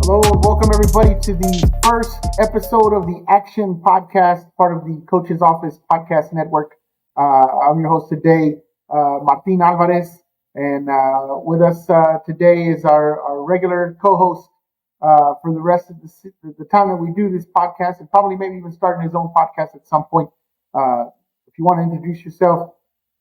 Hello and welcome everybody to the first episode of the Action Podcast, part of the Coach's Office Podcast Network. I'm your host today, Martin Alvarez, and with us today is our regular co-host for the rest of the time that we do this podcast, and probably maybe even starting his own podcast at some point. If you want to introduce yourself.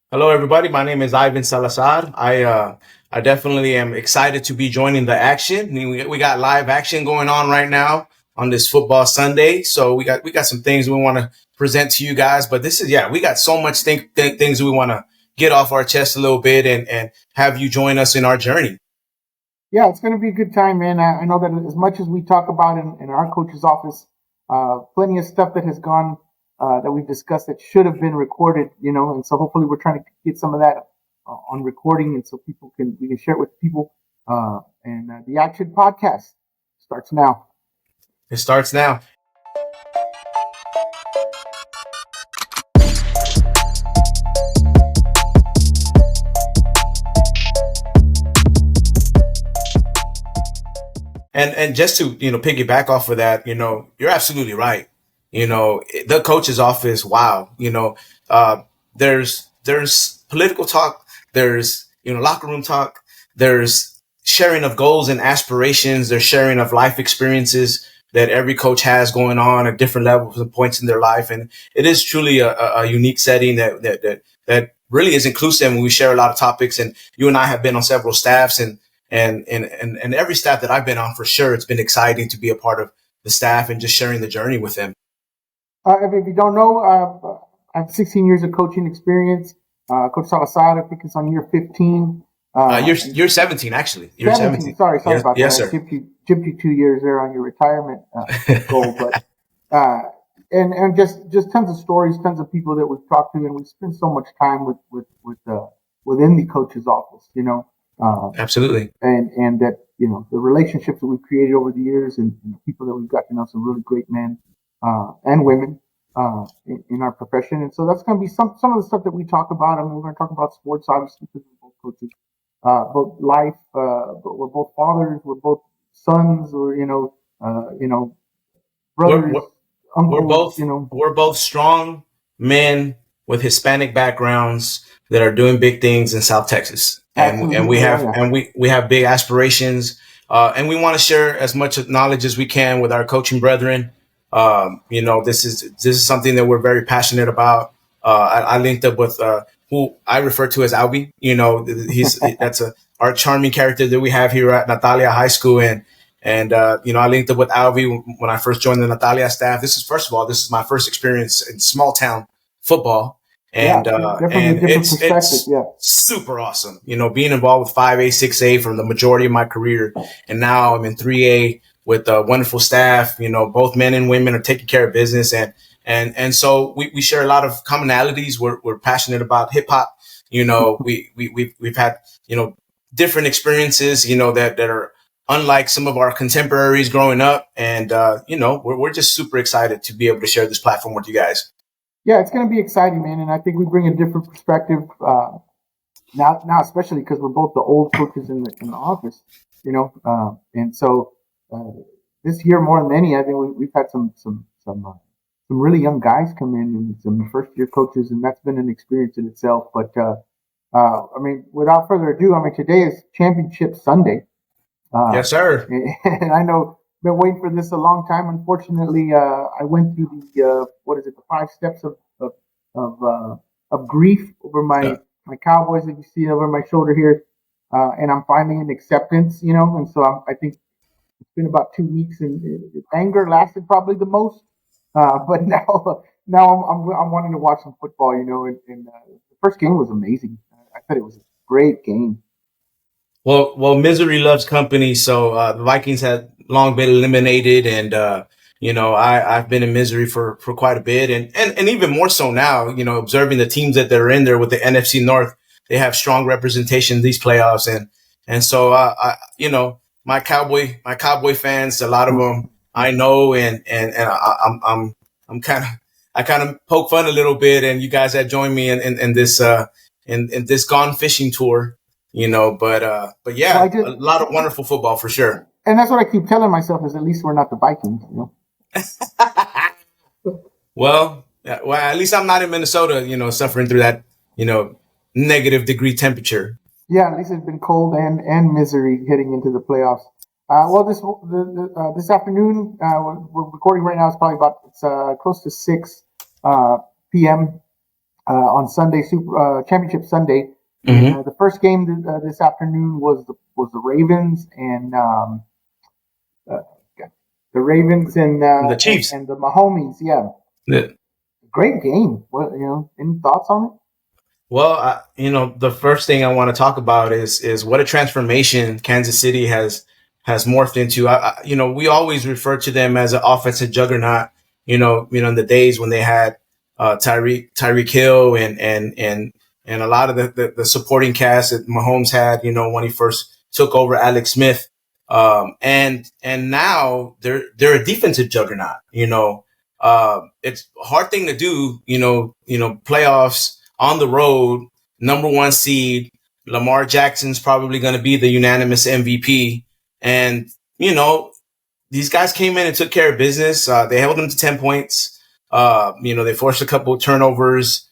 Hello, everybody. My name is Yvan Salazar. I definitely am excited to be joining the action. We got live action going on right now on this football Sunday. So we got some things we want to present to you guys. But we got so much things we want to get off our chest a little bit and have you join us in our journey. Yeah, it's going to be a good time, man. I know that as much as we talk about in our coach's office, plenty of stuff that has gone that we've discussed that should have been recorded, and so hopefully we're trying to get some of that on recording, and so we can share it with people. And the Action Podcast starts now. It starts now. And just to piggyback off of that, you're absolutely right. The coach's office, wow, there's political talk, there's, locker room talk, there's sharing of goals and aspirations, there's sharing of life experiences that every coach has going on at different levels and points in their life. And it is truly a unique setting that really is inclusive, and we share a lot of topics. And you and I have been on several staffs, and every staff that I've been on, for sure, it's been exciting to be a part of the staff and just sharing the journey with them. If you don't know, I have 16 years of coaching experience. Coach Salazar, I think it's on year 15. You're 17, actually. You're 17. Sorry yes, about yes, that. Sir. I chipped you 2 years there on your retirement goal, but and just tons of stories, tons of people that we've talked to, and we spend so much time within the coach's office, Absolutely. And that the relationships that we've created over the years, and the people that we've got to know, some really great men and women in our profession. And so that's going to be some of the stuff that we talk about. I mean, we're going to talk about sports, obviously, because we're both coaches, both life, but we're both fathers, we're both sons, or brothers, uncles. We're both strong men with Hispanic backgrounds that are doing big things in South Texas, and we have big aspirations, and we want to share as much knowledge as we can with our coaching brethren. This is something that we're very passionate about. I linked up with who I refer to as Albi. That's our charming character that we have here at Natalia High School, and I linked up with Albi when I first joined the Natalia staff. This is my first experience in small town football, and it's super awesome. Being involved with 5A, 6A from the majority of my career, and now I'm in 3A with a wonderful staff. Both men and women are taking care of business, and so we share a lot of commonalities. We're passionate about hip hop. We've had different experiences that are unlike some of our contemporaries growing up, and we're just super excited to be able to share this platform with you guys. Yeah, it's going to be exciting, man, and I think we bring a different perspective now, especially because we're both the old coaches in the office, and so this year more than any, I think we've had some really young guys come in, and some first year coaches, and that's been an experience in itself. But without further ado, today is Championship Sunday. Yes, sir. And I know I've been waiting for this a long time. Unfortunately, I went through the 5 steps of grief over my Cowboys that you see over my shoulder here, and I'm finding an acceptance, and so I think it's been about 2 weeks, and anger lasted probably the most, but now I'm wanting to watch some football, and the first game was amazing. I thought it was a great game. Well, misery loves company. So the Vikings had long been eliminated, and I've been in misery for quite a bit, and even more so now. Observing the teams that they're in there with the NFC North, they have strong representation in these playoffs, and so my Cowboy fans, a lot of them I know, and I'm kind of I kind of poke fun a little bit, and you guys had joined me in this in this gone fishing tour, but Well, I yeah, did, a lot of wonderful football for sure. and that's what I keep telling myself is at least we're not the Vikings. Well, yeah, well, at least I'm not in Minnesota, suffering through that, you know, negative degree temperature. Yeah, at least it's been cold and misery heading into the playoffs. Well, this afternoon we're recording right now. It's probably about close to 6 p.m. On Sunday, Super Championship Sunday. Mm-hmm. The first game this afternoon was the Ravens and uh, the Ravens The Chiefs. and the Mahomes. Yeah, Yeah. great game. What any thoughts on it? Well, the first thing I want to talk about is what a transformation Kansas City has morphed into. We always refer to them as an offensive juggernaut. In the days when they had Tyreek Hill and a lot of the supporting cast that Mahomes had. When he first took over Alex Smith, and now they're a defensive juggernaut. It's a hard thing to do. Playoffs on the road, number one seed. Lamar Jackson's probably going to be the unanimous MVP. And, these guys came in and took care of business. They held them to 10 points. They forced a couple of turnovers,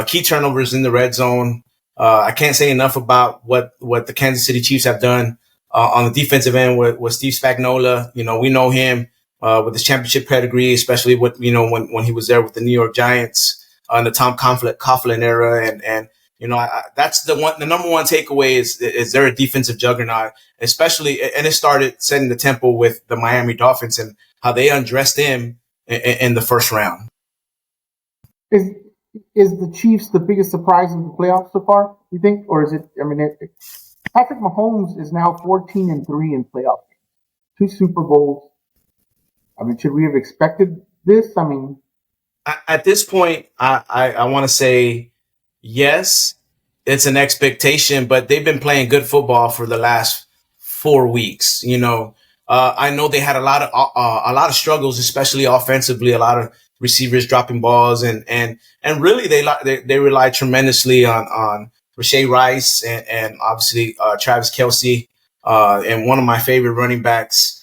key turnovers in the red zone. I can't say enough about what the Kansas City Chiefs have done on the defensive end with Steve Spagnuolo. We know him with his championship pedigree, especially with, when he was there with the New York Giants in the Tom Coughlin era. And that's the number one takeaway is they're a defensive juggernaut, especially, and it started setting the tempo with the Miami Dolphins and how they undressed them in the first round. Is is the Chiefs the biggest surprise in the playoffs so far? You think, or is it? I mean, Patrick Mahomes is now 14-3 in playoff games, 2 Super Bowls. I mean, should we have expected this? I mean, At this point, I want to say yes, it's an expectation, but they've been playing good football for the last 4 weeks. I know they had a lot of struggles, especially offensively. A lot of receivers dropping balls, and really they rely tremendously on Rashay Rice and obviously Travis Kelce, and one of my favorite running backs.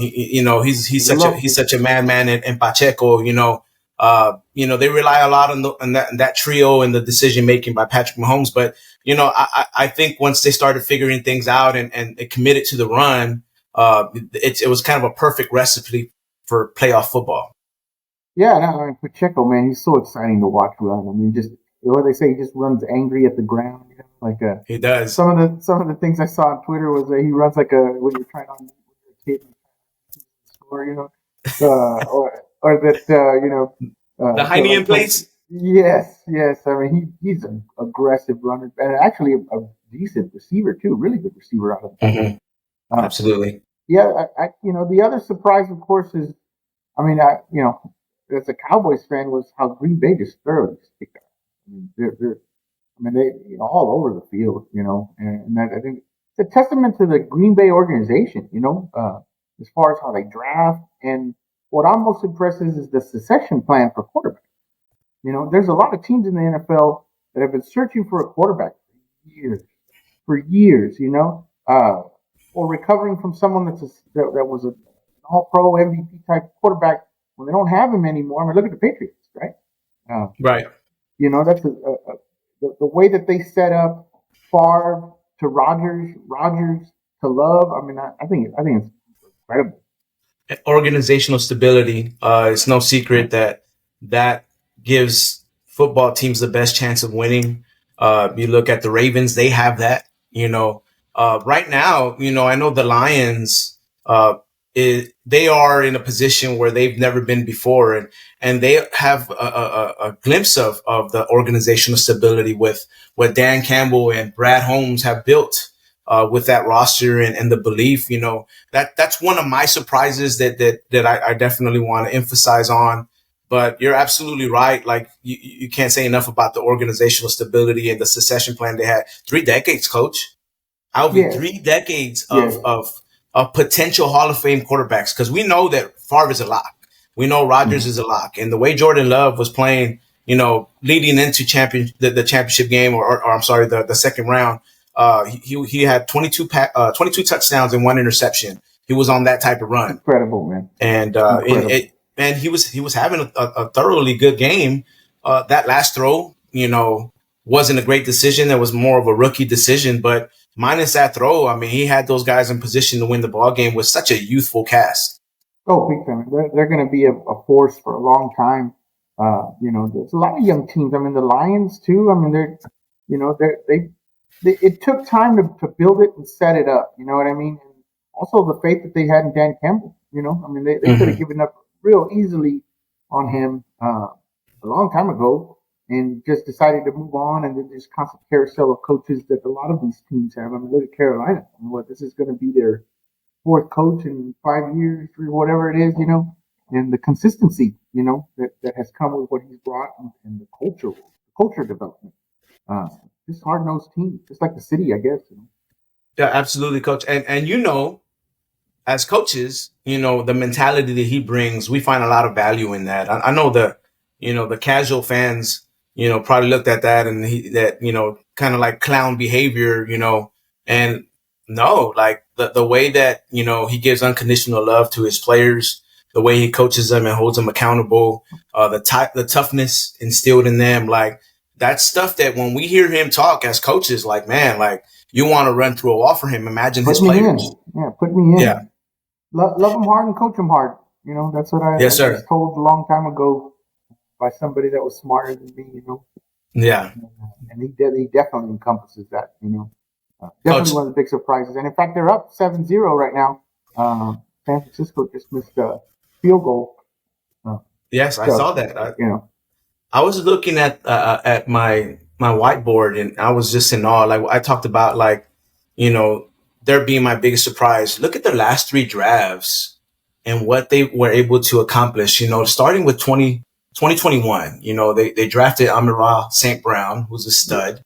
He's such a madman in Pacheco. They rely a lot on that trio and the decision making by Patrick Mahomes. But I think once they started figuring things out and they committed to the run, it was kind of a perfect recipe for playoff football. yeah, no, I mean, Pacheco, man, he's so exciting to watch run. I mean, just what they say, he just runs angry at the ground. Like He does. some of the things I saw on Twitter was that he runs like when you're trying on a kid score, or that The Heine place. Yes, yes. I mean, he's an aggressive runner and actually a decent receiver too. Really good receiver out of the Mm-hmm. Absolutely. Yeah, the other surprise, of course, is I mean, as a Cowboys fan, was how Green Bay just thoroughly stick out. I mean, they all over the field, and that, I think it's a testament to the Green Bay organization, as far as how they draft. And what I'm most impressed is the succession plan for quarterbacks. There's a lot of teams in the NFL that have been searching for a quarterback for years, or recovering from someone that was an all-pro MVP type quarterback when they don't have him anymore. I mean, look at the Patriots, right? Right. That's the way that they set up Favre to Rodgers to Love. I mean, I think it's incredible. Organizational stability. It's no secret that gives football teams the best chance of winning. You look at the Ravens; they have that. Right now, I know the Lions. They are in a position where they've never been before, and they have a glimpse of the organizational stability with what Dan Campbell and Brad Holmes have built with that roster and the belief. That's one of my surprises that I definitely want to emphasize on. But you're absolutely right. Like you can't say enough about the organizational stability and the succession plan they had. 3 decades, coach. I'll be Yeah. 3 decades Yeah. of potential Hall of Fame quarterbacks, because we know that Favre is a lock. we know Rodgers is a lock. And the way Jordan Love was playing, leading into the championship game, or I'm sorry, the second round, he had 22 touchdowns and 1 interception. He was on that type of run. Incredible, man. And he was having a thoroughly good game. That last throw, wasn't a great decision. It was more of a rookie decision, but minus that throw, I mean, he had those guys in position to win the ball game with such a youthful cast. Oh, big time. They're going to be a force for a long time. There's a lot of young teams. I mean, the Lions too. I mean, it took time to build it and set it up. You know what I mean? And also the faith that they had in Dan Campbell. I mean, they could have given up real easily on him a long time ago, and just decided to move on, and then this constant carousel of coaches that a lot of these teams have. I mean, look at Carolina. I mean, this is going to be their fourth coach in 5 years, or whatever it is, and the consistency, that has come with what he's brought, and the culture development. Just hard-nosed team, just like the city, I guess. Yeah, absolutely, coach. And as coaches, the mentality that he brings, we find a lot of value in that. I know the casual fans, probably looked at that and kind of like clown behavior, and no, like the way that, he gives unconditional love to his players, the way he coaches them and holds them accountable, the toughness instilled in them, like that's stuff that when we hear him talk as coaches, like, man, like you want to run through a wall for him. Imagine his players. Put me in. Yeah. Love him hard and coach him hard. That's what I was told a long time ago by somebody that was smarter than me, Yeah. And he definitely encompasses that, Definitely one of the big surprises. And in fact, they're up 7-0 right now. San Francisco just missed a field goal. Yes, I saw that. I was looking at my whiteboard, and I was just in awe. Like I talked about, like, there being my biggest surprise. Look at the last 3 drafts and what they were able to accomplish, starting with 2021, they drafted Amara St. Brown, who's a stud.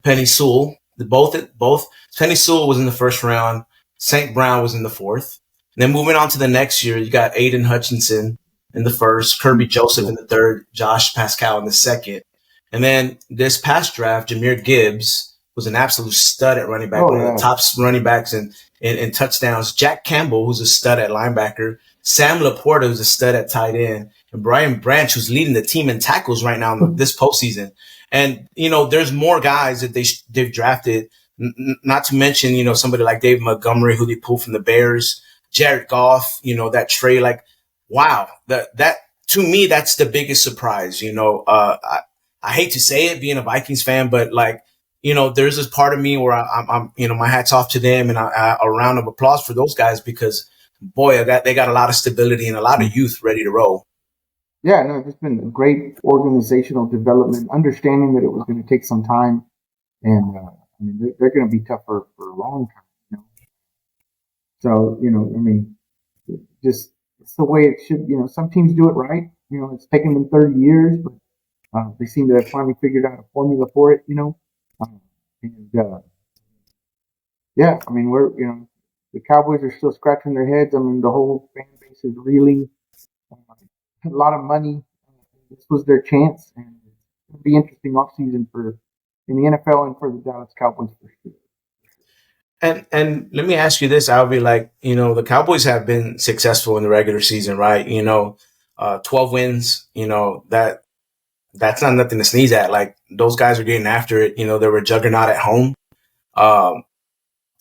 Penny Sewell, both Penny Sewell was in the first round. St. Brown was in the fourth. And then moving on to the next year, you got Aiden Hutchinson in the first, Kirby Joseph in the third, Josh Pascal in the second. And then this past draft, Jahmyr Gibbs was an absolute stud at running back, one of the top running backs in touchdowns. Jack Campbell, who's a stud at linebacker. Sam Laporta, who's a stud at tight end. And Brian Branch, who's leading the team in tackles right now in this postseason. And, there's more guys that they've drafted, not to mention, somebody like David Montgomery, who they pulled from the Bears, Jared Goff, that trade, like, wow, that to me, that's the biggest surprise. I hate to say it being a Vikings fan, but like, there's this part of me where I'm my hat's off to them, and a round of applause for those guys, because boy, they got a lot of stability and a lot of youth ready to roll. Yeah, no, it's been a great organizational development, understanding that it was going to take some time, and I mean, they're going to be tough for a long time. So, just it's the way it should. Some teams do it right. It's taken them 30 years, but they seem to have finally figured out a formula for it. Yeah, I mean, the Cowboys are still scratching their heads. I mean, the whole fan base is reeling. A lot of money. This was their chance, and it'll be interesting offseason in the NFL and for the Dallas Cowboys for sure. And let me ask you this, Albie, like, the Cowboys have been successful in the regular season, right? 12 wins, that's not nothing to sneeze at. Like, those guys are getting after it. They were a juggernaut at home.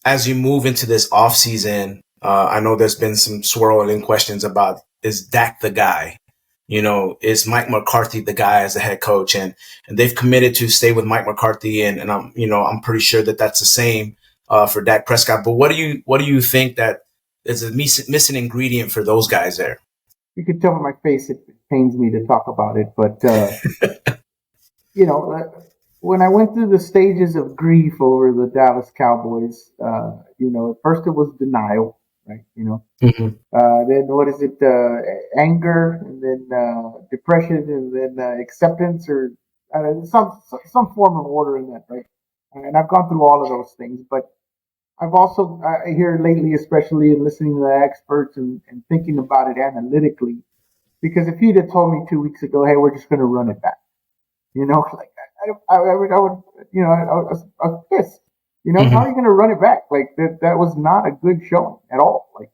As you move into this offseason, I know there's been some swirling questions about, is Dak the guy? Is Mike McCarthy the guy as the head coach? And they've committed to stay with Mike McCarthy, and I'm pretty sure that that's the same for Dak Prescott. But what do you think that is a missing ingredient for those guys there? You could tell by my face it pains me to talk about it, but when I went through the stages of grief over the Dallas Cowboys, at first it was denial, right? Then what is it? Anger, and then depression, and then acceptance, or some form of order in that, right? And I've gone through all of those things, but I've also here lately, especially in listening to the experts and thinking about it analytically, Because if he'd have told me 2 weeks ago, hey, we're just going to run it back, like I would, I was pissed. How are you going to run it back? Like that was not a good showing at all. Like,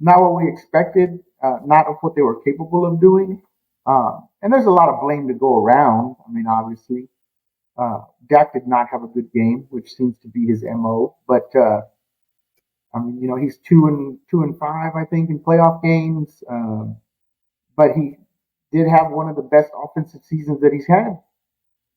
not what we expected, not of what they were capable of doing. And there's a lot of blame to go around. I mean, obviously, Dak did not have a good game, which seems to be his MO. But I mean, he's 2-5, I think, in playoff games. But he did have one of the best offensive seasons that he's had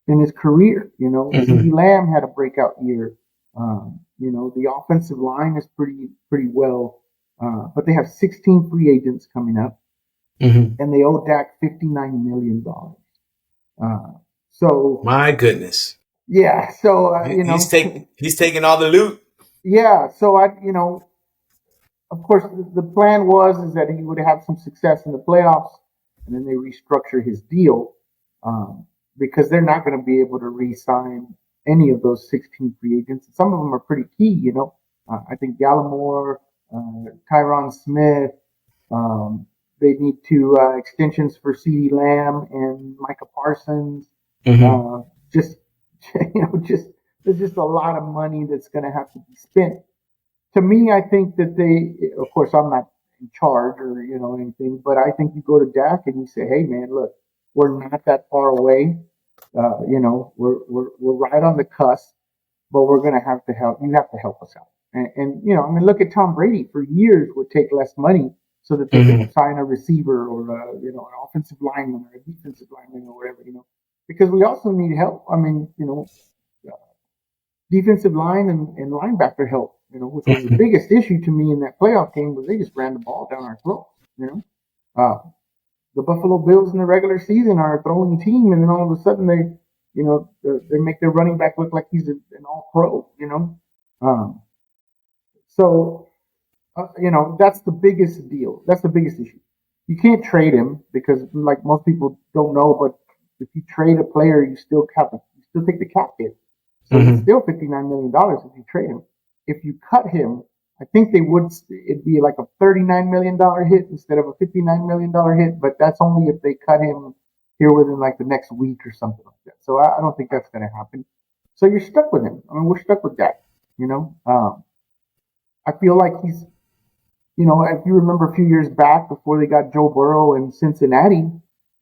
in his career. CeeDee Lamb had a breakout year. The offensive line is pretty well, but they have 16 free agents coming up, and they owe Dak $59 million. So my goodness, yeah. So he's taking all the loot. Yeah. So of course, the plan is that he would have some success in the playoffs, and then they restructure his deal. Because they're not going to be able to re-sign any of those 16 free agents. Some of them are pretty key, I think Gallimore, Tyron Smith, they need extensions for CeeDee Lamb and Micah Parsons. Just there's just a lot of money that's going to have to be spent. To me, I think that of course, I'm not in charge or, anything, but I think you go to Dak and you say, hey, man, look, we're not that far away. We're right on the cusp, but we're going to have to help. You have to help us out. And look at Tom Brady. For years, would take less money so that they could sign a receiver or an offensive lineman or a defensive lineman or whatever. Because we also need help. I mean, defensive line and linebacker help. Which was the biggest issue to me in that playoff game was they just ran the ball down our throats. The Buffalo Bills in the regular season are a throwing team, and then all of a sudden they make their running back look like he's an all-pro. That's the biggest deal. That's the biggest issue. You can't trade him because, like most people don't know, but if you trade a player, you still take the cap hit. So it's still $59 million if you trade him. If you cut him, I think it'd be like a $39 million hit instead of a $59 million hit, but that's only if they cut him here within like the next week or something like that. So I don't think that's going to happen. So you're stuck with him. I mean, we're stuck with that, I feel like he's, if you remember a few years back before they got Joe Burrow in Cincinnati,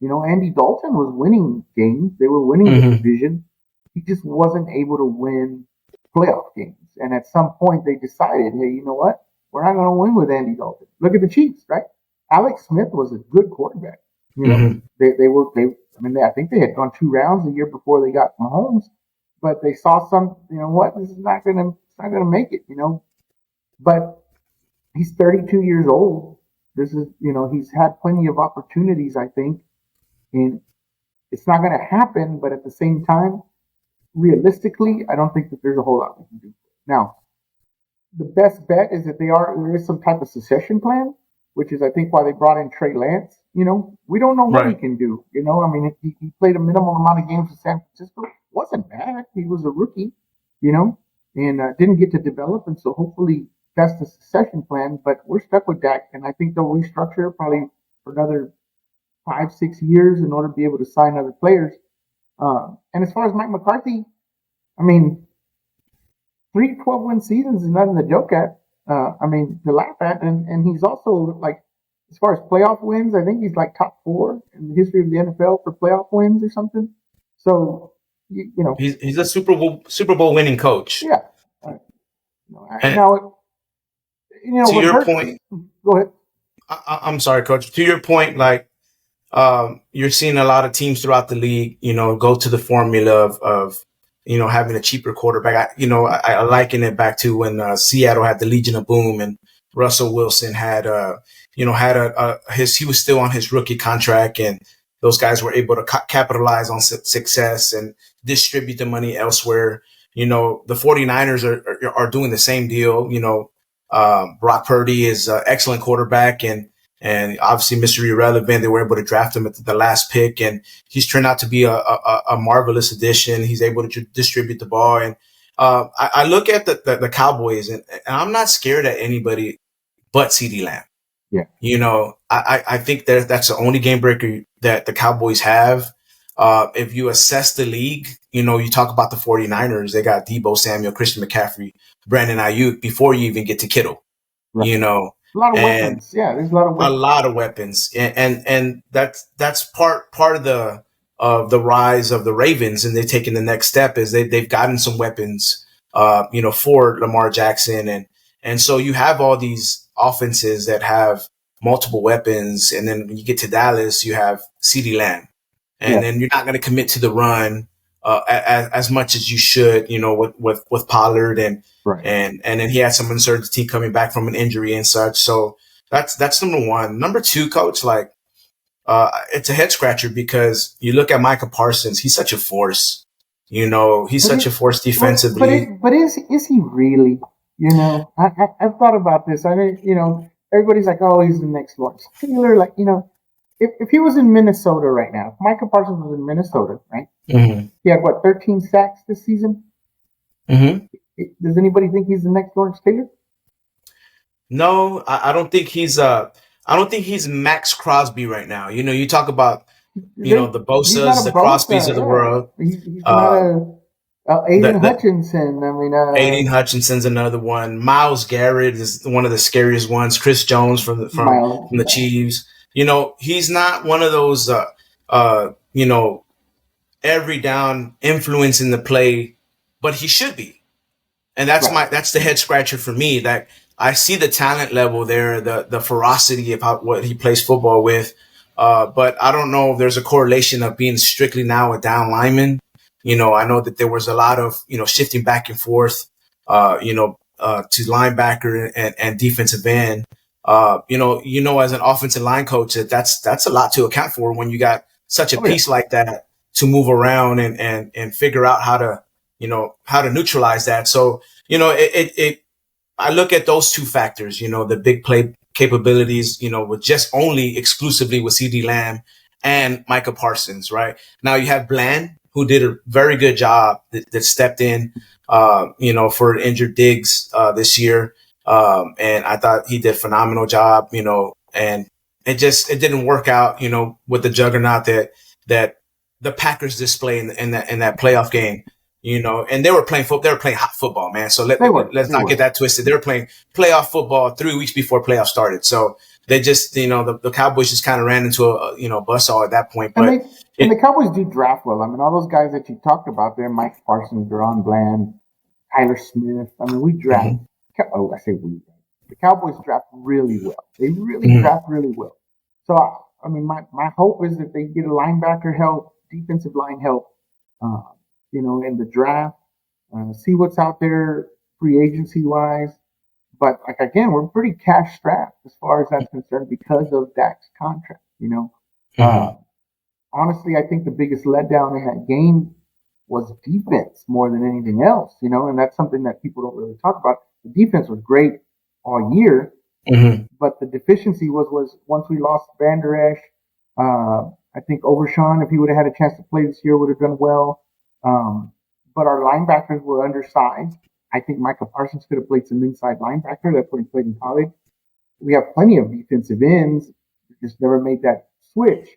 Andy Dalton was winning games. They were winning the division. He just wasn't able to win playoff games. And at some point they decided, hey, you know what? We're not going to win with Andy Dalton. Look at the Chiefs, right? Alex Smith was a good quarterback. I think they had gone 2 rounds the year before they got Mahomes, but they saw this is not going to make it, but he's 32 years old. This is, he's had plenty of opportunities, I think, and it's not going to happen. But at the same time, realistically, I don't think that there's a whole lot we can do. Now, the best bet is that there is some type of succession plan, which is, I think, why they brought in Trey Lance. We don't know what he can do. He played a minimal amount of games in San Francisco. Wasn't bad. He was a rookie, and didn't get to develop. And so hopefully that's the succession plan. But we're stuck with Dak, and I think they'll restructure probably for another 5-6 years in order to be able to sign other players. And as far as Mike McCarthy, I mean, 3 12-win seasons is nothing to joke at. To laugh at. And he's also, like, as far as playoff wins, I think he's like top 4 in the history of the NFL for playoff wins or something. So, he's a Super Bowl winning coach. Yeah. To your point, go ahead. I'm sorry, Coach. To your point, like, you're seeing a lot of teams throughout the league, go to the formula of having a cheaper quarterback. I liken it back to when Seattle had the Legion of Boom and Russell Wilson had he was still on his rookie contract, and those guys were able to capitalize on success and distribute the money elsewhere. The 49ers are doing the same deal. Brock Purdy is an excellent quarterback, and obviously Mr. Irrelevant. They were able to draft him at the last pick, and he's turned out to be a marvelous addition. He's able to distribute the ball, and I look at the Cowboys, and I'm not scared at anybody but CeeDee Lamb. Yeah. I think that's the only game breaker that the Cowboys have. If you assess the league, you talk about the 49ers, they got Debo Samuel, Christian McCaffrey, Brandon Ayuk before you even get to Kittle, Right. A lot of and weapons. Yeah, there's a lot of a weapons. lot of weapons, and that's part of the rise of the Ravens, and they've taken the next step is they've gotten some weapons, for Lamar Jackson, and so you have all these offenses that have multiple weapons, and then when you get to Dallas, you have CeeDee Lamb, and Yeah. then you're not going to commit to the run as much as you should, with Pollard Right. and then he had some uncertainty coming back from an injury and such. So that's number one. Number two, coach, like it's a head scratcher because you look at Micah Parsons, he's such a force. He's But such a force defensively. but is he really? I've thought about this. I mean, everybody's like, oh, he's the next Lawrence Taylor. Like, if he was in Minnesota right now, if Micah Parsons was in Minnesota, right? Mm-hmm. He had what, 13 sacks this season? Mm-hmm. Does anybody think he's the next Lawrence Taylor? No, I don't think he's I don't think he's Max Crosby right now. You talk about the He's not Bosas, a the Crosbys Bosa. of the Yeah, world. he's not Uh, a Aiden the Hutchinson. I mean, Aiden Hutchinson's another one. Miles Garrett is one of the scariest ones. Chris Jones Miles. from the Chiefs. He's not one of those uh, you know, every down influence in the play, but he should be. And Right. that's the head scratcher for me. That I see the talent level there, the ferocity of what he plays football with. But I don't know if there's a correlation of being strictly now a down lineman. I know that there was a lot of, shifting back and forth, to linebacker and defensive end. As an offensive line coach, that's a lot to account for when you got such a Oh yeah. piece like that to move around and figure out how to neutralize that. So, I look at those two factors, the big play capabilities, with just only exclusively with CeeDee Lamb and Micah Parsons, right? Now you have Bland, who did a very good job that stepped in, for injured Diggs, this year. And I thought he did a phenomenal job, and it didn't work out, with the juggernaut that the Packers display in that playoff game. And they were playing football. They were playing hot football, man. So let's not get that twisted. They were playing playoff football 3 weeks before playoffs started. So they just, the Cowboys just kind of ran into a buzzsaw at that point. But and the Cowboys do draft well. I mean, all those guys that you talked about there, Mike Parsons, Deron Bland, Tyler Smith. I mean, we draft. Mm-hmm. Oh, I say we. The Cowboys draft really well. They really Mm-hmm. draft really well. So, I mean, my hope is that they get a linebacker help, defensive line help, in the draft. See what's out there free agency wise. But like again, we're pretty cash strapped as far as that's concerned because of Dak's contract. Mm-hmm. Honestly, I think the biggest letdown in that game was defense more than anything else. And that's something that people don't really talk about. The defense was great all year, Mm-hmm. but the deficiency was once we lost Van Der Esch. I think Overshawn, if he would have had a chance to play this year, would have done well. But our linebackers were undersized. I think Micah Parsons could have played some inside linebacker. That's what he played in college. We have plenty of defensive ends. We just never made that switch.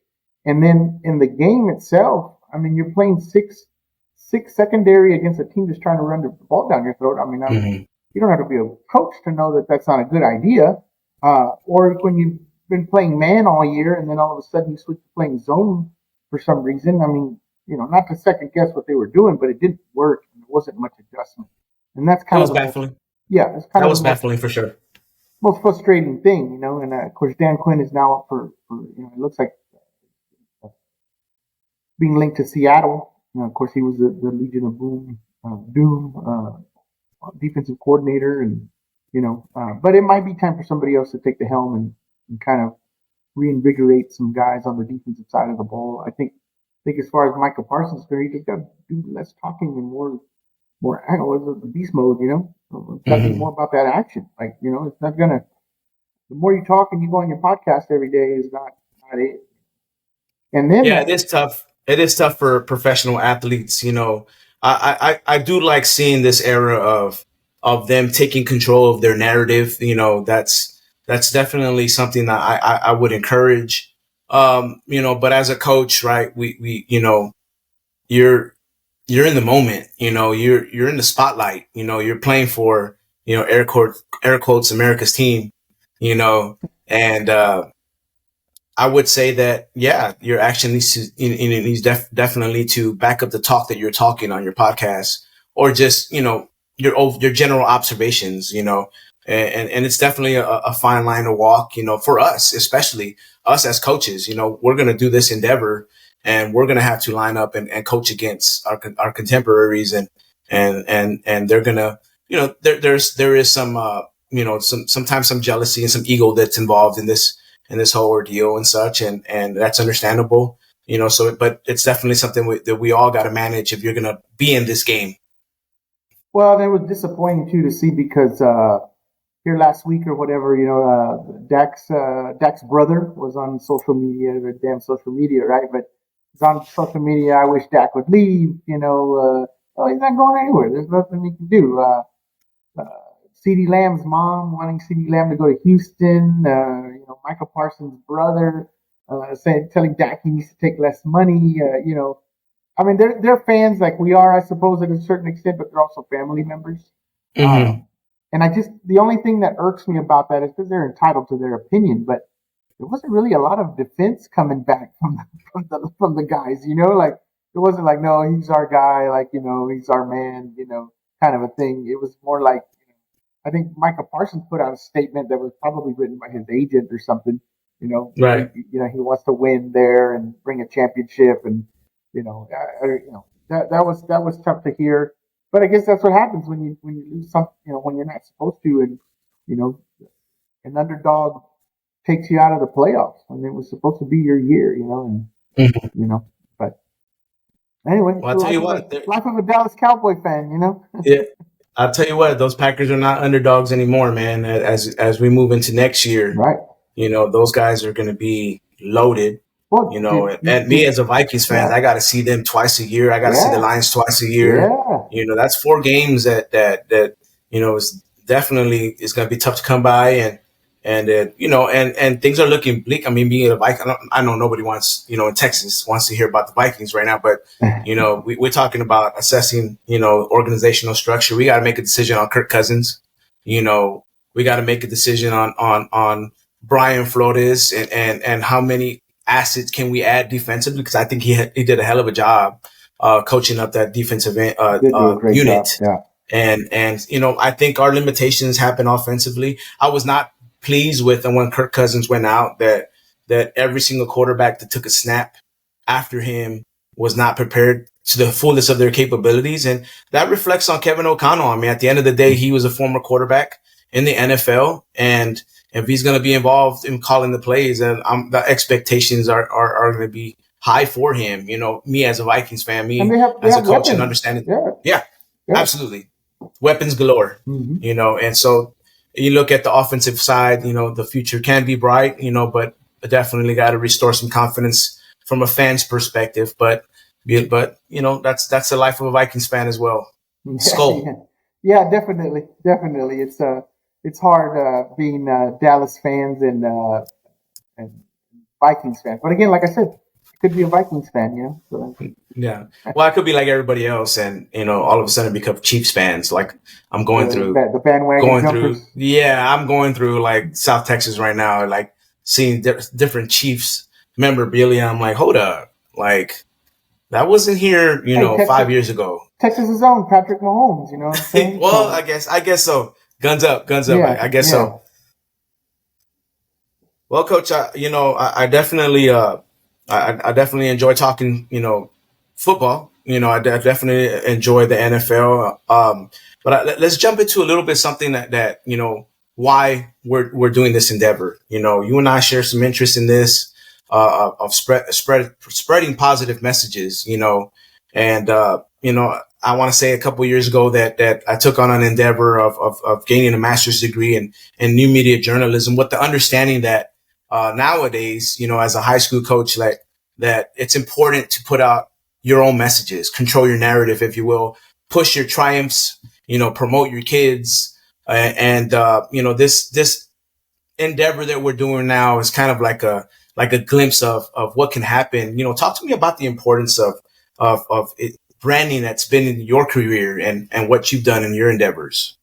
And then in the game itself, I mean, you're playing six secondary against a team that's trying to run the ball down your throat. I mean, Mm-hmm. you don't have to be a coach to know that that's not a good idea. Or when you've been playing man all year and then all of a sudden you switch to playing zone for some reason. I mean, not to second guess what they were doing, but it didn't work. And there wasn't much adjustment. And that's It kind of was the baffling. that's kind That of was the baffling for sure. most frustrating thing, And of course, Dan Quinn is now up for it looks like being linked to Seattle. Of course, he was the Legion of Doom defensive coordinator, and but it might be time for somebody else to take the helm and kind of reinvigorate some guys on the defensive side of the ball. I think as far as Micah Parsons goes, he just got to do less talking and more the beast mode. It's got to be Mm-hmm. more about that action. Like it's not gonna. The more you talk and you go on your podcast every day is not it. And then Yeah, it is tough. It is tough for professional athletes. I do like seeing this era of them taking control of their narrative. that's definitely something that I would encourage. But as a coach, right, we you're in the moment, you're in the spotlight, you're playing for, air quotes, America's team, you know, and I would say that, yeah, your action needs to, needs definitely to back up the talk that you're talking on your podcast, or just, your general observations, and it's definitely a fine line to walk, for us, especially us as coaches. We're going to do this endeavor, and we're going to have to line up and coach against our contemporaries, and they're going to, there is some, sometimes some jealousy and some ego that's involved in this whole ordeal and such, and that's understandable, but it's definitely something that we all got to manage if you're going to be in this game. Well, and it was disappointing too to see because here last week or whatever, Dak's brother was on social media, the damn social media, right? But he's on social media. I wish Dak would leave. Oh, he's not going anywhere. There's nothing he can do. CeeDee Lamb's mom wanting CeeDee Lamb to go to Houston. Michael Parsons' brother telling Dak he needs to take less money. I mean, they're fans like we are, I suppose, at a certain extent, but they're also family members. Mm-hmm. And the only thing that irks me about that is because they're entitled to their opinion, but there wasn't really a lot of defense coming back from the guys. Like it wasn't like, no, he's our guy, like he's our man, kind of a thing. It was more like, I think Michael Parsons put out a statement that was probably written by his agent or something. Right. He wants to win there and bring a championship, and that was tough to hear. But I guess that's what happens when you lose something, when you're not supposed to, and an underdog takes you out of the playoffs when it was supposed to be your year, and mm-hmm. But anyway, well, I'll tell you what, life of a Dallas Cowboy fan, Yeah. I'll tell you what, those Packers are not underdogs anymore, man. As we move into next year, right? Those guys are going to be loaded. Well, and me as a Vikings fan, I got to see them twice a year. I got to see the Lions twice a year. Yeah. That's 4 games that is definitely is going to be tough to come by, and things are looking bleak. I mean, being a Viking, I know nobody wants, in Texas wants to hear about the Vikings right now, but we're talking about assessing, organizational structure. We got to make a decision on Kirk Cousins. We got to make a decision on Brian Flores and how many assets can we add defensively, because I think he did a hell of a job coaching up that defensive unit. Yeah. And I think our limitations happen offensively. I was not pleased with, and when Kirk Cousins went out, that every single quarterback that took a snap after him was not prepared to the fullest of their capabilities. And that reflects on Kevin O'Connell. I mean, at the end of the day, he was a former quarterback in the NFL, and if he's going to be involved in calling the plays, and the expectations are going to be high for him. Me as a Vikings fan, as a coach, and understanding. Yeah, absolutely. Weapons galore, and so you look at the offensive side, the future can be bright, but definitely got to restore some confidence from a fan's perspective. But that's the life of a Vikings fan as well. Skull. Yeah, definitely. It's hard being Dallas fans and Vikings fans. But again, like I said, I could be a Vikings fan, So. Yeah. Well, I could be like everybody else, and all of a sudden become Chiefs fans. Like I'm going through the bandwagon jumpers. I'm going through like South Texas right now, like seeing different Chiefs memorabilia. I'm like, hold up, like that wasn't here, Texas, 5 years ago. Texas's own Patrick Mahomes, Well, I guess so. Guns up. Yeah, I guess so. Well, Coach, I definitely, I definitely enjoy talking, football. I definitely enjoy the NFL. But let's jump into a little bit something that why we're doing this endeavor. You and I share some interest in this, of spreading positive messages. And I want to say a couple of years ago that I took on an endeavor of gaining a master's degree in new media journalism, with the understanding that nowadays, as a high school coach, like that it's important to put out your own messages, control your narrative, if you will, push your triumphs, promote your kids. This endeavor that we're doing now is kind of like a glimpse of what can happen. Talk to me about the importance of branding that's been in your career and what you've done in your endeavors.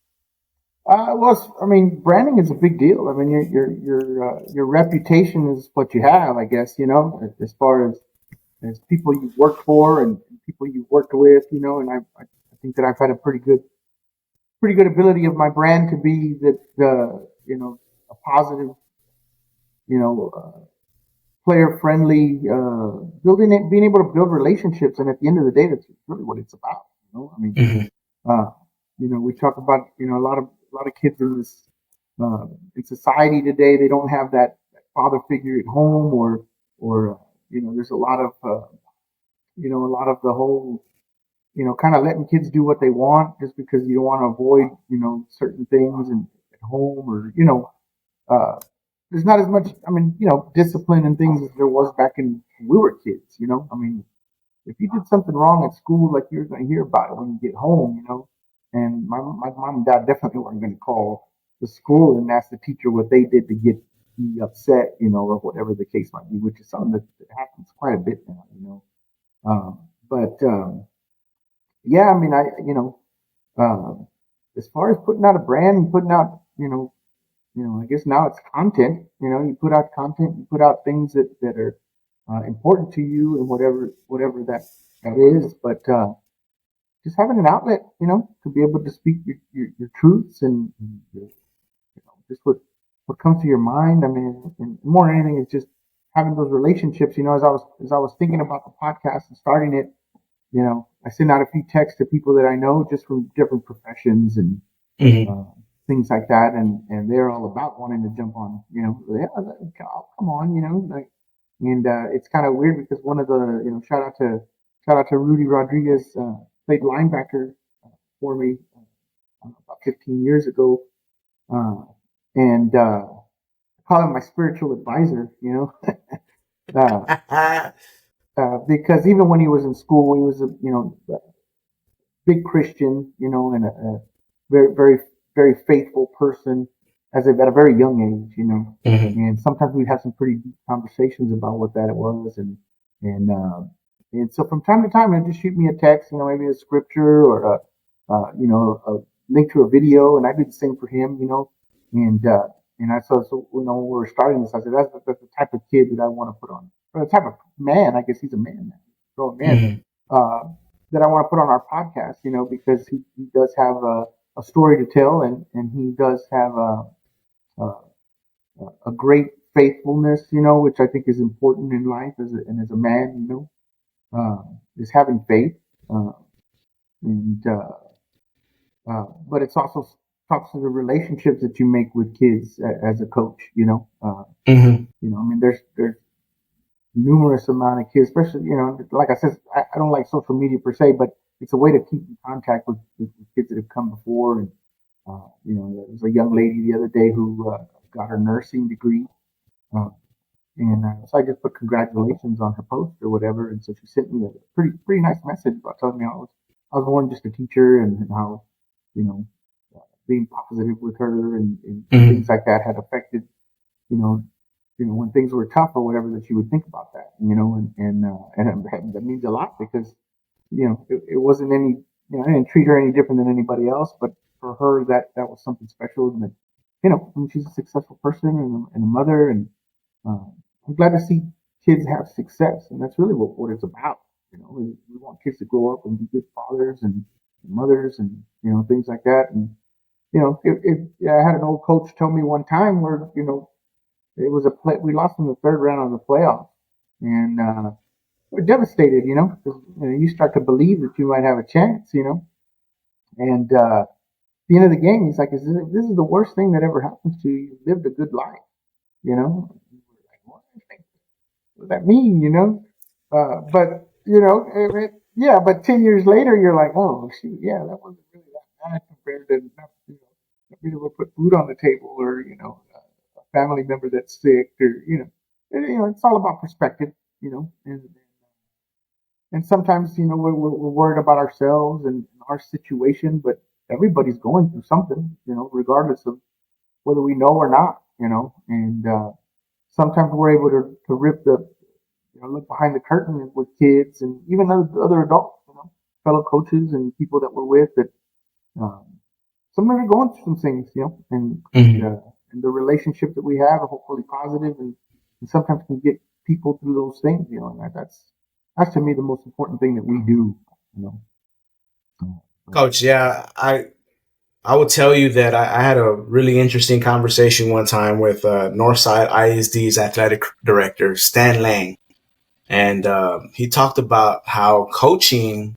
Well, I mean, branding is a big deal. I mean, your reputation is what you have, I guess. As far as people you work for and people you worked with. And I think that I've had a pretty good ability of my brand to be that a positive, you know, player friendly, being able to build relationships. And at the end of the day, that's really what it's about. I mean, uh, we talk about, a lot of kids in society today, they don't have that father figure at home or there's a lot of, a lot of the whole, kind of letting kids do what they want just because you don't want to avoid, certain things at home or, uh, there's not as much, I mean, discipline and things as there was back when we were kids, I mean, if you did something wrong at school, like you're going to hear about it when you get home, and my mom and dad definitely weren't going to call the school and ask the teacher what they did to get me upset, or whatever the case might be, which is something that happens quite a bit now, but, yeah, I mean, as far as putting out a brand and putting out, I guess now it's content. You put out content, you put out things that are important to you and whatever that is. But just having an outlet, to be able to speak your truths and just what comes to your mind. I mean, and more than anything, it's just having those relationships. As I was thinking about the podcast and starting it, I send out a few texts to people that I know just from different professions and things like that, and they're all about wanting to jump on, yeah, come on, like, and it's kind of weird because one of the, shout out to Rudy Rodriguez, played linebacker for me about 15 years ago, and I call him my spiritual advisor, because even when he was in school, he was a big Christian, and a very, very, very faithful person at a very young age, and sometimes we'd have some pretty deep conversations about what that was. And so from time to time, he'd just shoot me a text, maybe a scripture or a link to a video. And I do the same for him, and I so when we were starting this, I said, that's the type of kid that I want to put on, or the type of man, I guess he's a man now, grown man, that I want to put on our podcast, because he does have a story to tell, and he does have a great faithfulness, which I think is important in life as a man, is having faith, and but it's also talks to the relationships that you make with kids as a coach, I mean, there's numerous amount of kids, especially, like I said, I don't like social media per se, but it's a way to keep in contact with kids that have come before. And, there was a young lady the other day who got her nursing degree. So I just put congratulations on her post or whatever. And so she sent me a pretty nice message about telling me I was more than just a teacher and how, being positive with her and things like that had affected, when things were tough or whatever, that she would think about that, and that means a lot because, it wasn't any, I didn't treat her any different than anybody else, but for her, that was something special. And that, I mean, she's a successful person and a mother, and I'm glad to see kids have success. And that's really what it's about. We want kids to grow up and be good fathers and mothers and, things like that. And, I had an old coach tell me one time where, it was we lost in the third round of the playoffs, and we're devastated, because you start to believe that you might have a chance, and at the end of the game, he's like, this is the worst thing that ever happens to you. You lived a good life, And we're like, what does that mean, But yeah, but 10 years later, you're like, oh shoot, yeah, that wasn't really that bad compared to, not being able to put food on the table, or a family member that's sick, or it's all about perspective, and sometimes we're worried about ourselves and our situation, but everybody's going through something, regardless of whether we know or not, and sometimes we're able to rip look behind the curtain with kids and even other adults, fellow coaches and people that we're with that um, sometimes are going through some things, and the relationship that we have are hopefully positive and sometimes can get people through those things, and that's to me the most important thing that we do, you know. Coach, yeah, I will tell you that I had a really interesting conversation one time with Northside ISD's athletic director, Stan Lang. And he talked about how coaching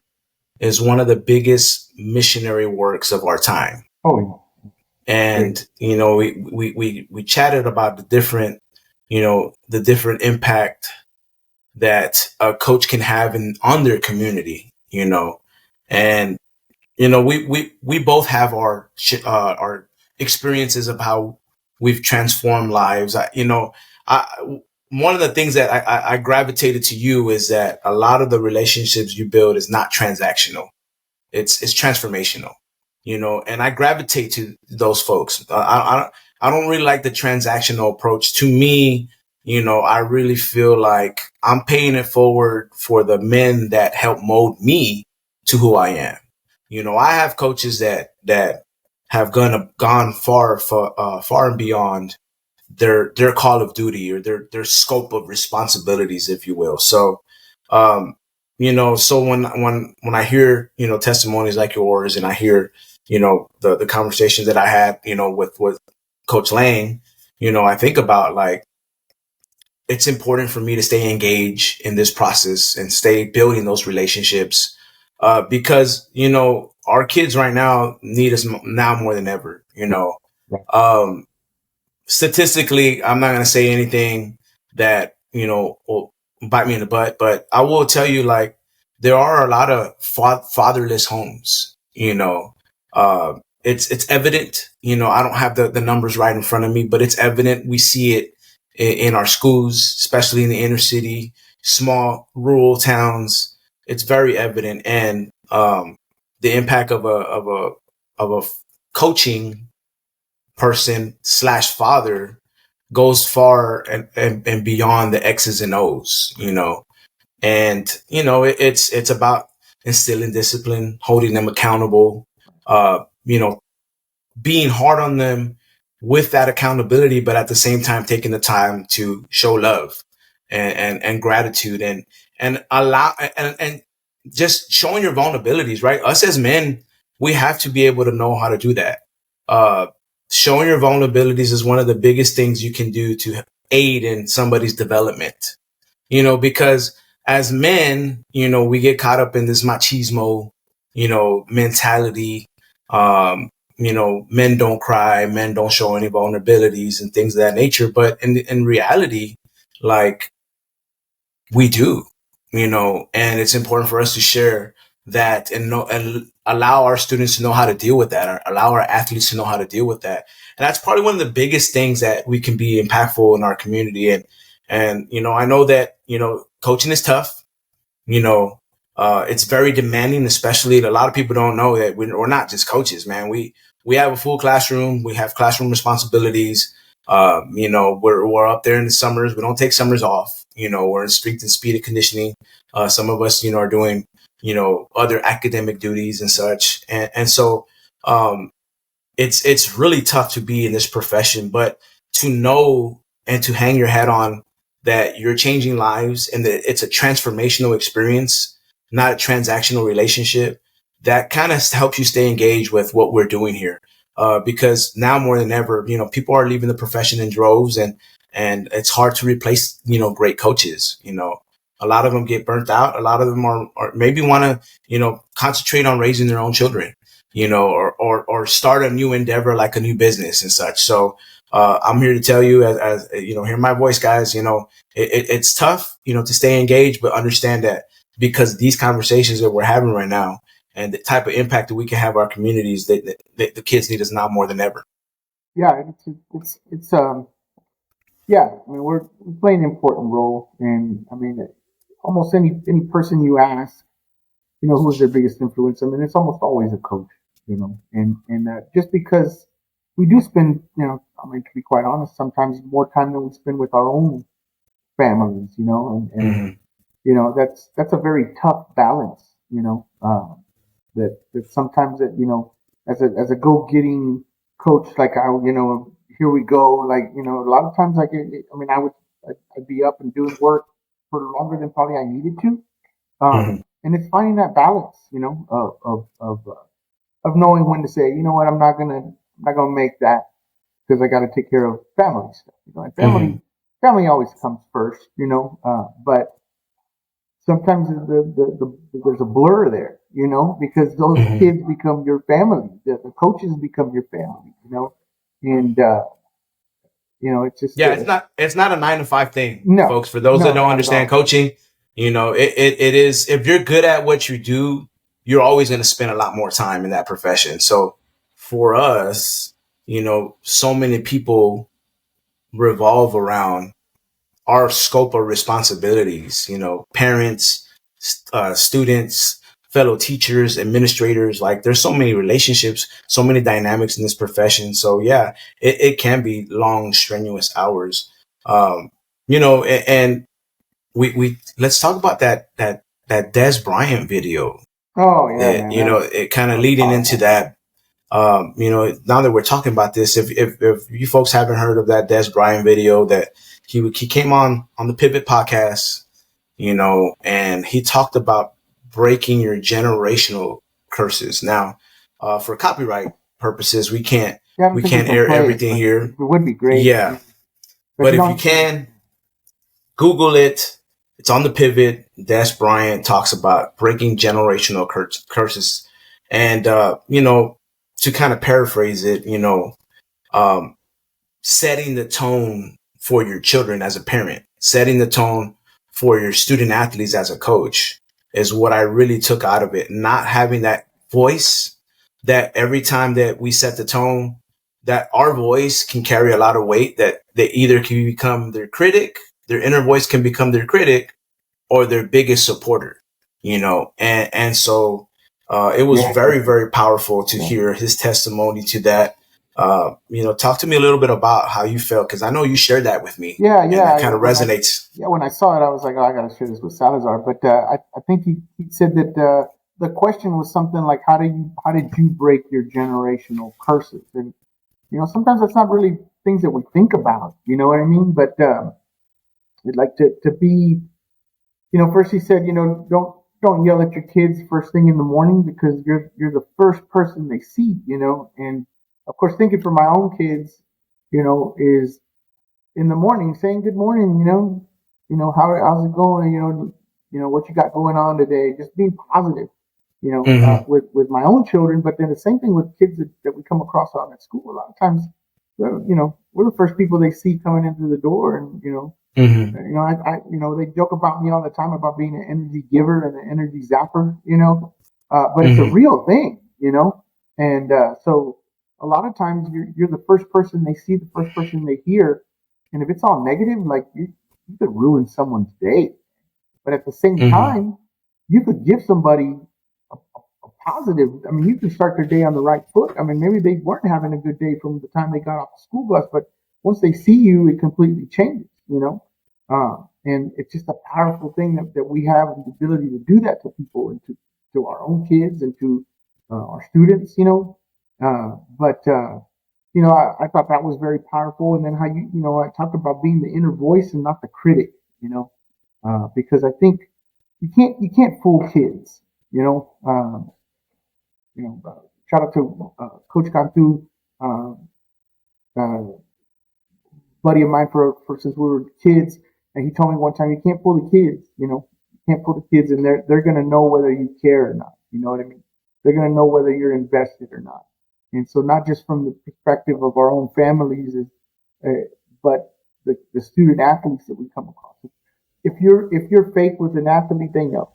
is one of the biggest missionary works of our time. Oh, yeah. And, we chatted about the different impact that a coach can have on their community, and we both have our experiences of how we've transformed lives. One of the things that I gravitated to you is that a lot of the relationships you build is not transactional. It's transformational, and I gravitate to those folks. I don't really like the transactional approach. To me, I really feel like I'm paying it forward for the men that help mold me to who I am. I have coaches that have gone far and beyond their call of duty or their scope of responsibilities, if you will. So, so when I hear testimonies like yours, and I hear the conversations that I had with Coach Lang, I think about like it's important for me to stay engaged in this process and stay building those relationships because our kids right now need us now more than ever. Um, Statistically, I'm not going to say anything that, will bite me in the butt, but I will tell you, like, there are a lot of fatherless homes, it's evident, I don't have the numbers right in front of me, but it's evident. We see it in our schools, especially in the inner city, small rural towns. It's very evident. And, the impact of a coaching person / father goes far and beyond the X's and O's, and, it's about instilling discipline, holding them accountable, being hard on them with that accountability, but at the same time, taking the time to show love and gratitude and allow, and just showing your vulnerabilities, right? Us as men, we have to be able to know how to do that. Uh, Showing your vulnerabilities is one of the biggest things you can do to aid in somebody's development, because as men, we get caught up in this machismo, mentality. Men don't cry, men don't show any vulnerabilities and things of that nature. But in reality, like, we do, and it's important for us to share that and know and allow our students to know how to deal with that, or allow our athletes to know how to deal with that. And that's probably one of the biggest things that we can be impactful in our community. And I know that, coaching is tough. It's very demanding, especially a lot of people don't know that we're not just coaches, man. We have a full classroom. We have classroom responsibilities. We're up there in the summers. We don't take summers off. We're in strength and speed and conditioning. Some of us, are doing, other academic duties and such. And so, it's really tough to be in this profession, but to know and to hang your hat on that you're changing lives and that it's a transformational experience, not a transactional relationship, that kind of helps you stay engaged with what we're doing here. Because now more than ever, people are leaving the profession in droves, and it's hard to replace, great coaches. A lot of them get burnt out. A lot of them are maybe want to, concentrate on raising their own children, or start a new endeavor, like a new business and such. So, I'm here to tell you, as hear my voice, guys, it's tough, to stay engaged, but understand that because these conversations that we're having right now and the type of impact that we can have our communities, that the kids need us now more than ever. Yeah, it's yeah. I mean, we play an important role, and I mean, almost any person you ask, who's their biggest influence? I mean, it's almost always a coach, and just because we do spend, I mean, to be quite honest, sometimes more time than we spend with our own families, and Mm-hmm. that's a very tough balance, that sometimes that, as a go-getting coach, like here we go, like, a lot of times, like, I mean, I'd be up and doing work for longer than probably I needed to. Mm-hmm. And it's finding that balance, of knowing when to say, you know what, I'm not gonna make that because I got to take care of family stuff. And Mm-hmm. family always comes first, but sometimes there's a blur there, because those Mm-hmm. kids become your family. The coaches become your family, and it's just Yeah, it's not a 9 to 5 thing, no, folks. For those that no, don't not at understand all. coaching, it is, if you're good at what you do, you're always going to spend a lot more time in that profession. So for us, so many people revolve around our scope of responsibilities, parents, students, fellow teachers, administrators. Like, there's so many relationships, so many dynamics in this profession. So yeah, it can be long, strenuous hours. Um, and we let's talk about that Des Bryant video Oh yeah, that, man, that was it kind that of was leading into powerful. that. Now that we're talking about this, if you folks haven't heard of that Des Bryant video, that he came on the Pivot podcast, and he talked about breaking your generational curses. Now, for copyright purposes, we can't Yeah, I don't we think we can't can air play it, everything but here. it would be great. Yeah, But if but you if you don't, can, Google it. It's on the Pivot. Des Bryant talks about breaking generational curses, and to kind of paraphrase it, um, setting the tone for your children as a parent, setting the tone for your student athletes as a coach is what I really took out of it. Not having that voice, that every time that we set the tone, that our voice can carry a lot of weight, that they either can become their critic, their inner voice can become their critic, or their biggest supporter, and so it was yeah, very, very powerful to yeah, hear his testimony to that. Talk to me a little bit about how you felt, because I know you shared that with me, yeah, and yeah. that kind of resonates. When I saw it, I was like, oh, I got to share this with Salazar. But I think he said that the question was something like, how did you break your generational curses? And sometimes that's not really things that we think about. You know what I mean? But we'd like to be. First he said, don't yell at your kids first thing in the morning because you're the first person they see. And of course, thinking for my own kids, is in the morning saying good morning, how's it going, what you got going on today, just being positive, Mm-hmm. with my own children. But then the same thing with kids that we come across out at school. A lot of times, we're the first people they see coming into the door. And Mm-hmm. they joke about me all the time about being an energy giver and an energy zapper, but it's a Mm-hmm. real thing, and so a lot of times you're the first person they see, the first person they hear, and if it's all negative, like you could ruin someone's day. But at the same Mm-hmm. time, you could give somebody a positive. I mean, you can start their day on the right foot. I mean, maybe they weren't having a good day from the time they got off the school bus, but once they see you, it completely changes, and it's just a powerful thing that we have the ability to do that to people and to our own kids and to our students, but I thought that was very powerful. And then how I talked about being the inner voice and not the critic, because I think you can't fool kids, you know. Shout out to Coach Cantu, uh, uh, buddy of mine for since we were kids, and he told me one time you can't fool the kids, you can't fool the kids, and they're gonna know whether you care or not. You know what I mean? They're gonna know whether you're invested or not. And so, not just from the perspective of our own families, but the student athletes that we come across. If you're fake with an athlete, they know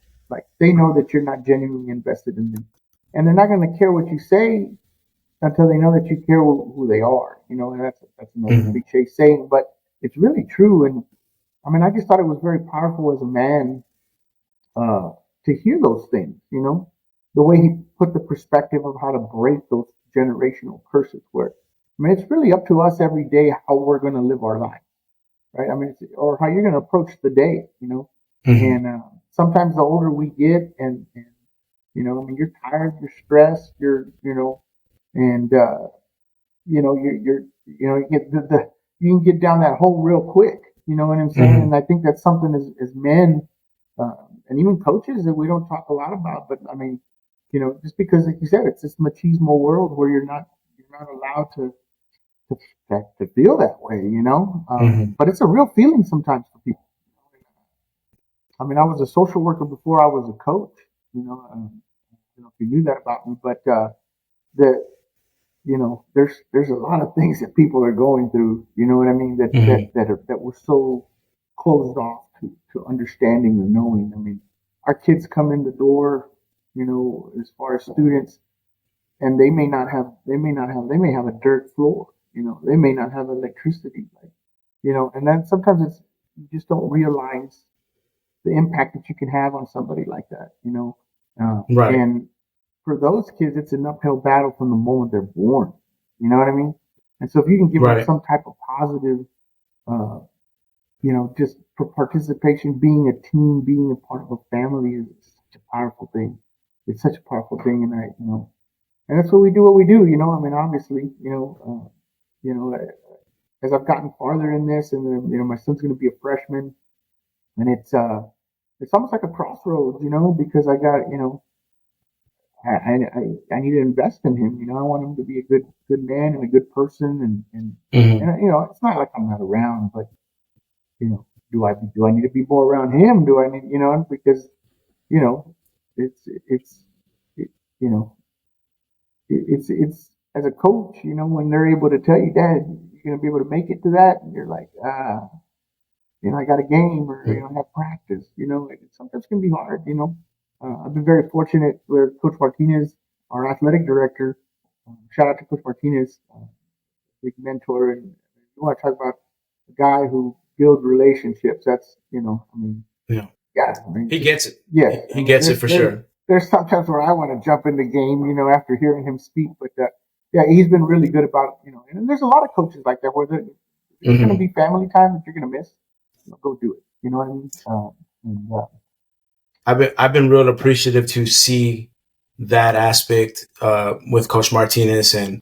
that you're not genuinely invested in them, and they're not going to care what you say until they know that you care who they are. And that's another Mm-hmm. cliche saying, but it's really true. And I mean, I just thought it was very powerful as a man uh, to hear those things. The way he put the perspective of how to break those generational curses, where I mean, it's really up to us every day how we're going to live our life, right? I mean, or how you're going to approach the day, Mm-hmm. And sometimes the older we get, and I mean, you're tired, you're stressed, and you get you can get down that hole real quick. You know what I'm saying? Mm-hmm. And I think that's something as men, and even coaches that we don't talk a lot about. But I mean, just because, like you said, it's this machismo world where you're not allowed to, to feel that way. Mm-hmm. But it's a real feeling sometimes for people. I mean, I was a social worker before I was a coach. I don't know if you knew that about me, but the there's a lot of things that people are going through. You know what I mean? Mm-hmm. That we're so closed off to understanding or knowing. I mean, our kids come in the door, as far as students, and they may have a dirt floor. They may not have electricity, and then sometimes you just don't realize the impact that you can have on somebody like that. Right. And for those kids, it's an uphill battle from the moment they're born. You know what I mean? And so if you can give them Right. some type of positive, uh, just for participation, being a team, being a part of a family is such a powerful thing. It's such a powerful thing, and that's what we do. What we do, I mean, obviously, you know, as I've gotten farther in this, and then, my son's going to be a freshman, and it's almost like a crossroads, because I got, I need to invest in him. I want him to be a good man and a good person, Mm-hmm. and it's not like I'm not around, but do I need to be more around him? Do I need because you know it's it, you know it's as a coach, when they're able to tell you, Dad, you're gonna be able to make it to that, and you're like, I got a game, or I have practice. It sometimes can be hard. I've been very fortunate with Coach Martinez, our athletic director. Shout out to Coach Martinez, big mentor. And you want to talk about a guy who builds relationships. That's I mean, Yeah. yeah, I mean, He gets it. yes. I He mean, gets it for sure. there's sometimes where I want to jump in the game, after hearing him speak. But yeah, he's been really good about And there's a lot of coaches like that where there's going to Mm-hmm. be family time that you're going to miss. Go do it. You know what I mean? And, I've been real appreciative to see that aspect with Coach Martinez, and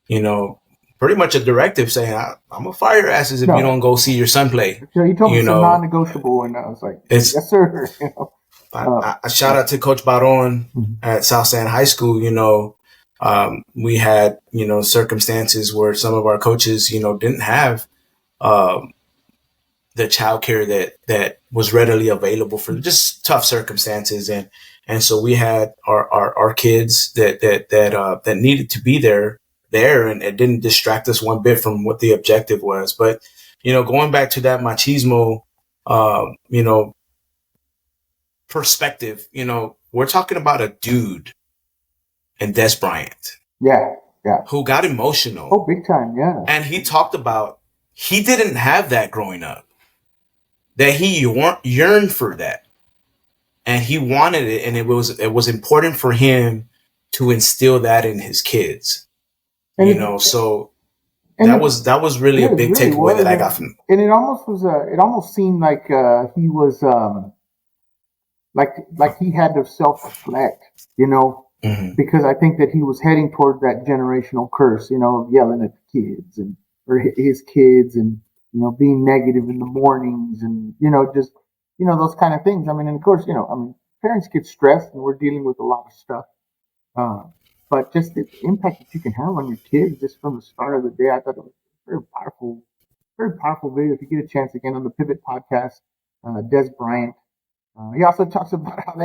you know, pretty much a directive saying, I'm gonna fire your asses if you no, don't go see your son play." he told me You it's a know, non-negotiable, and I was like, it's yes, sir. I shout out to Coach Baron Mhm. at South San High School. We had circumstances where some of our coaches didn't have um, the childcare that was readily available for just tough circumstances, and so we had our kids that needed to be there, and it didn't distract us one bit from what the objective was. But going back to that machismo um, you know perspective, we're talking about a dude in Des Bryant Yeah, yeah. who got emotional, Oh, big time. Yeah. and he talked about he didn't have that growing up, that he yearned for that, and he wanted it, and it was important for him to instill that in his kids. And it, So and that was really a it big really takeaway that was, I got from. and it almost was it almost seemed like he was like he had to self-reflect, Mhm. because I think that he was heading toward that generational curse, of yelling at the kids or his kids, and being negative in the mornings, and just those kind of things. I mean, and of course, I mean, parents get stressed, and we're dealing with a lot of stuff. Uh, but just the impact that you can have on your kids just from the start of the day, I thought it was very powerful video. If you get a chance again on the Pivot podcast, Des Bryant. He also talks about how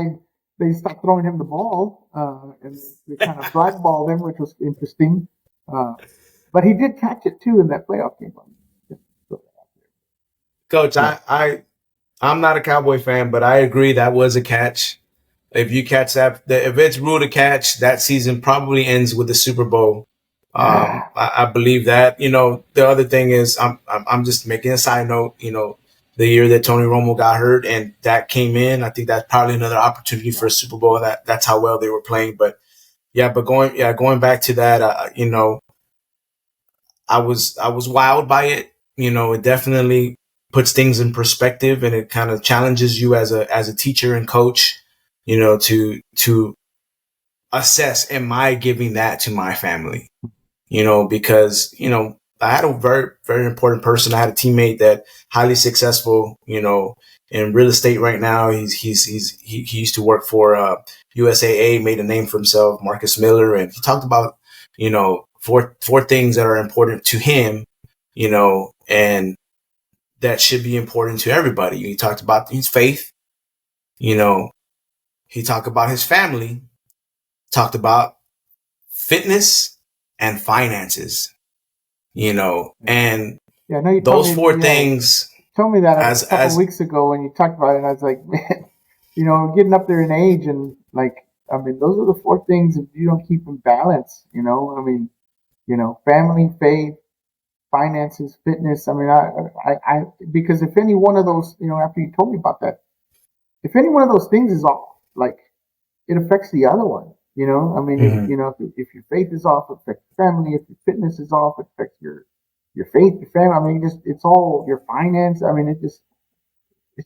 they stopped throwing him the ball, and they kind of blackballed him, which was interesting. Uh, but he did catch it too in that playoff game. Coach, Yeah. I'm not a Cowboy fan, but I agree that was a catch. If you catch that, if it's ruled a catch, that season probably ends with the Super Bowl. Ah, I believe that. The other thing is, I'm just making a side note. The year that Tony Romo got hurt and that came in, I think that's probably another opportunity for a Super Bowl. That's how well they were playing. But yeah, going back to that, I was wowed by it. It definitely puts things in perspective, and it kind of challenges you as a teacher and coach, to assess, am I giving that to my family? Because, I had a very, very important person. I had a teammate that highly successful, in real estate right now. He used to work for USAA, made a name for himself, Marcus Miller. And he talked about, four things that are important to him, and that should be important to everybody. He talked about his faith, you know, he talked about his family, talked about fitness and finances, and Yeah, I know you told those me. four Yeah, things told me that a couple of as weeks ago when you talked about it. And I was like, man, getting up there in age, and like, I mean, those are the four things if you don't keep in balance. I mean, family, faith, finances, fitness. I mean, because if any one of those, after you told me about that, if any one of those things is off, like it affects the other one. I mean, Mhm. if your faith is off, it affects your family. If your fitness is off, it affects your faith, your family. I mean, it's all your finance. I mean, it's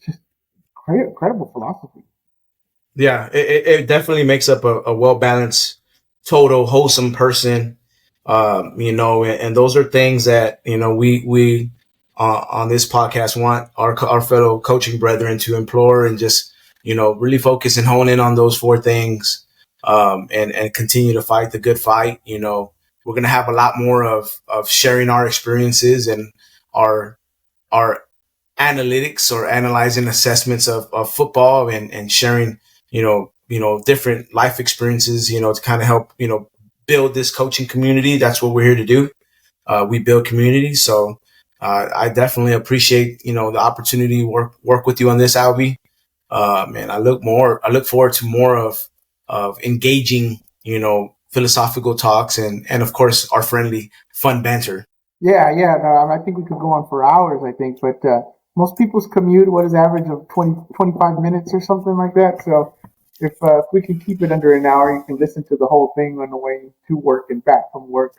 just incredible philosophy. Yeah, it definitely makes up a well balanced, total, wholesome person. And those are things that we on this podcast want our fellow coaching brethren to implore, and just really focus and hone in on those four things, and continue to fight the good fight. We're gonna have a lot more of sharing our experiences and our our analytics, or analyzing assessments of football, and sharing, different life experiences, to kind of help, build this coaching community. That's what we're here to do. We build community. So, I definitely appreciate, the opportunity to work with you on this, Albie. And I look forward to more of engaging, philosophical talks, and of course our friendly, fun banter. Yeah, yeah. No, I think we could go on for hours. I think, but most people's commute, what is average of 20, 25 minutes or something like that. So if we can keep it under an hour, you can listen to the whole thing on the way to work and back from work.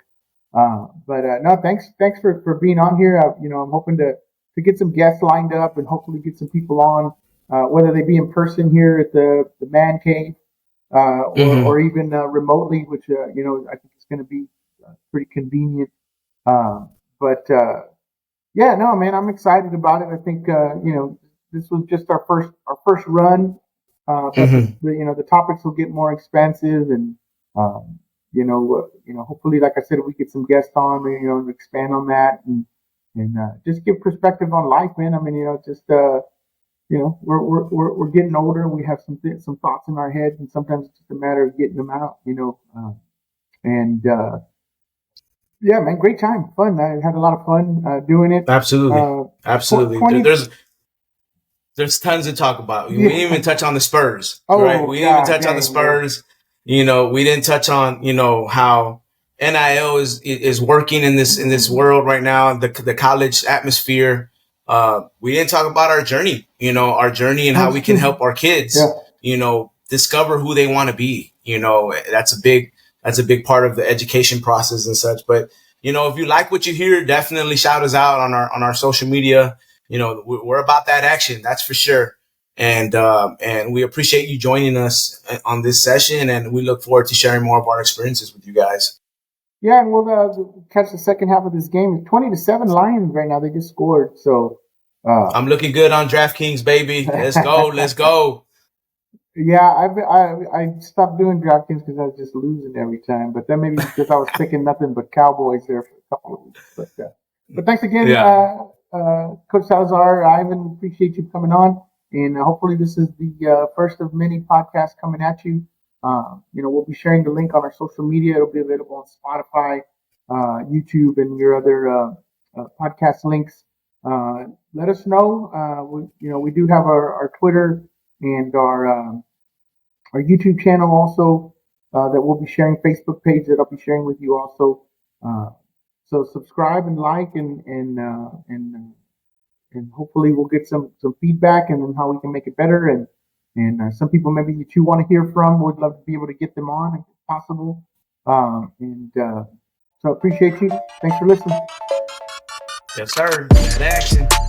But no, thanks for being on here. I'm hoping to get some guests lined up and hopefully get some people on, whether they be in person here at the man cave, Mm-hmm. or even remotely, which I think is going to be pretty convenient. Um, but yeah, no, man, I'm excited about it. I think this was just our first run, but Mm-hmm. the topics will get more expansive, and hopefully, like I said, we get some guests on, and expand on that, and just give perspective on life, man. I mean, just we're getting older, and we have some thoughts in our head, and sometimes it's just a matter of getting them out, and yeah, man, great time, fun. I had a lot of fun doing it. Absolutely. Uh, Absolutely. 20, There's tons to talk about. We didn't even yeah. touch on the Spurs, right? Oh We didn't even God, touch on the dang, man. Spurs. We didn't touch on, how NIL is working in this world right now, the college atmosphere. We didn't talk about our journey, and how That's we can true. help our Yeah, kids, discover who they want to be. That's a big part of the education process and such. But, if you like what you hear, definitely shout us out on our social media. We're about that action, that's for sure. And we appreciate you joining us on this session, and we look forward to sharing more of our experiences with you guys. yeah, and we'll catch the second half of this game. It's 20-7 Lions right now. They just scored, so. Uh, I'm looking good on DraftKings, baby. Let's go. Let's go. Yeah, I stopped doing DraftKings because I was just losing every time. But then maybe because I was picking nothing but Cowboys there for a couple of weeks. But thanks again, Yeah. Coach Salazar. Ivan, appreciate you coming on, and hopefully this is the first of many podcasts coming at you. We'll be sharing the link on our social media. It'll be available on Spotify, YouTube, and your other podcast links. Let us know. We do have our Twitter and our YouTube channel also, that we'll be sharing, Facebook page that I'll be sharing with you also. Uh, so subscribe and like, and hopefully we'll get some feedback and how we can make it better. And some people maybe that you want to hear from, would love to be able to get them on if possible. And So appreciate you. Thanks for listening. Yes, sir. That action.